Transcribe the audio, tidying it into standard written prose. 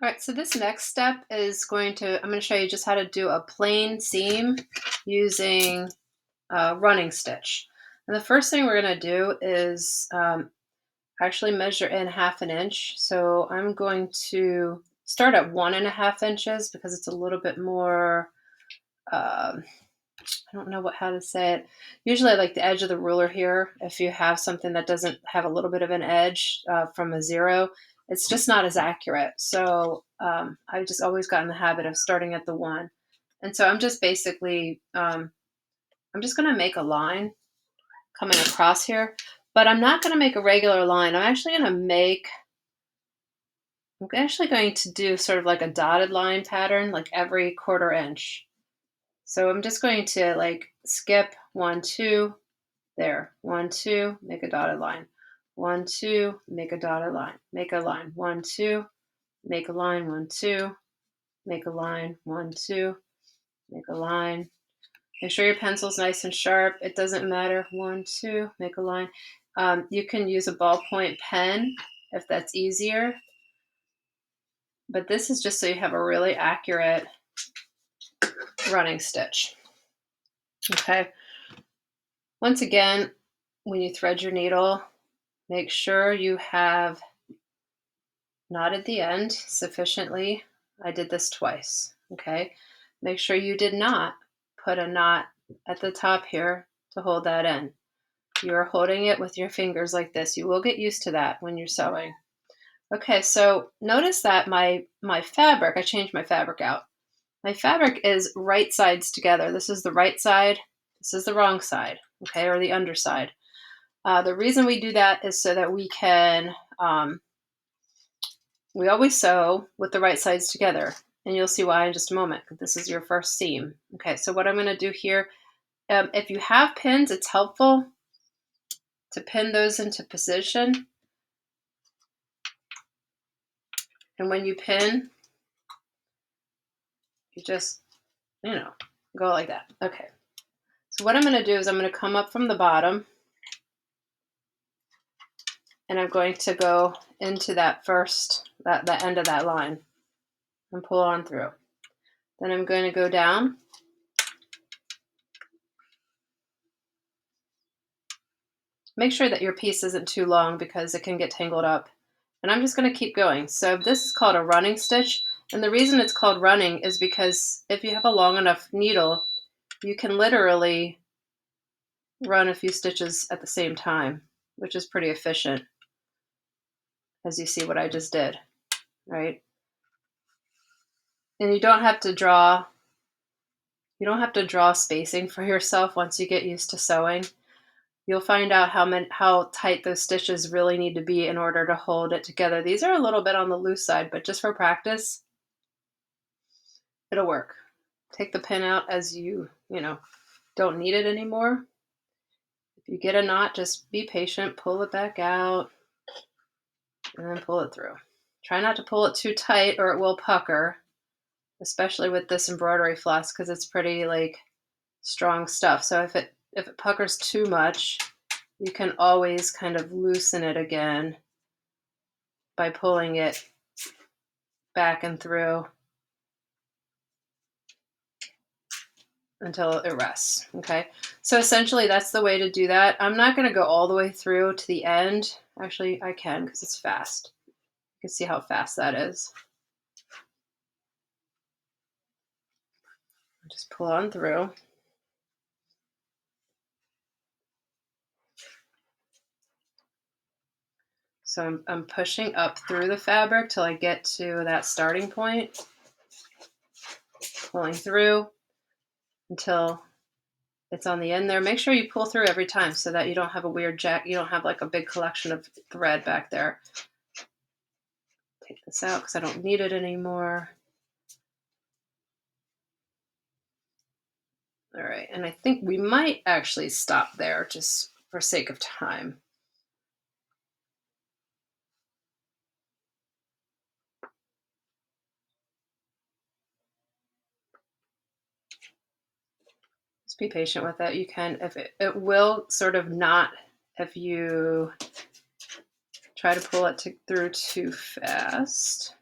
All right, so this next step is I'm going to show you just how to do a plain seam using a running stitch. And the first thing we're going to do is actually measure in 1/2 inch. So I'm going to start at 1.5 inches because it's a little bit more, I don't know how to say it. Usually I like the edge of the ruler here. If you have something that doesn't have a little bit of an edge from a zero, it's just not as accurate. So I've just always gotten the habit of starting at the one. And so I'm just basically, I'm just gonna make a line coming across here, but I'm not gonna make a regular line. I'm actually going to do sort of like a dotted line pattern, like every 1/4 inch. So I'm just going to like skip 1, 2, there, 1, 2, make a dotted line. 1, 2, make a dotted line. Make a line. 1, 2, make a line. 1, 2, make a line. 1, 2, make a line. Make sure your pencil's nice and sharp. It doesn't matter. 1, 2, make a line. You can use a ballpoint pen if that's easier, but this is just so you have a really accurate running stitch. Okay. Once again, when you thread your needle, make sure you have knotted the end sufficiently. I did this twice, okay? Make sure you did not put a knot at the top here to hold that in. You're holding it with your fingers like this. You will get used to that when you're sewing. Okay, so notice that my fabric, I changed my fabric out. My fabric is right sides together. This is the right side, this is the wrong side, okay, or the underside. The reason we do that is so that we always sew with the right sides together, and you'll see why in just a moment. This is your first seam. Okay, so what I'm going to do here, if you have pins, it's helpful to pin those into position. And when you pin, you just, go like that. Okay, so what I'm going to do is I'm going to come up from the bottom, and I'm going to go into that that end of that line and pull on through. Then I'm going to go down. Make sure that your piece isn't too long because it can get tangled up. And I'm just going to keep going. So this is called a running stitch. And the reason it's called running is because if you have a long enough needle, you can literally run a few stitches at the same time, which is pretty efficient, as you see what I just did, right? And you don't have to draw spacing for yourself once you get used to sewing. You'll find out how tight those stitches really need to be in order to hold it together. These are a little bit on the loose side, but just for practice, it'll work. Take the pin out as you don't need it anymore. If you get a knot, just be patient, pull it back out, and then pull it through. Try not to pull it too tight or it will pucker, especially with this embroidery floss because it's pretty strong stuff. So if it puckers too much, you can always kind of loosen it again by pulling it back and through until it rests. Okay, so essentially that's the way to do that. I'm not going to go all the way through to the end. Actually, I can because it's fast. You can see how fast that is. Just pull on through. So I'm pushing up through the fabric till I get to that starting point, pulling through until it's on the end there. Make sure you pull through every time so that you don't have a weird you don't have like a big collection of thread back there. Take this out because I don't need it anymore. All right, and I think we might actually stop there just for sake of time. Just be patient with it. You can, if it will sort of knot if you try to pull it through too fast.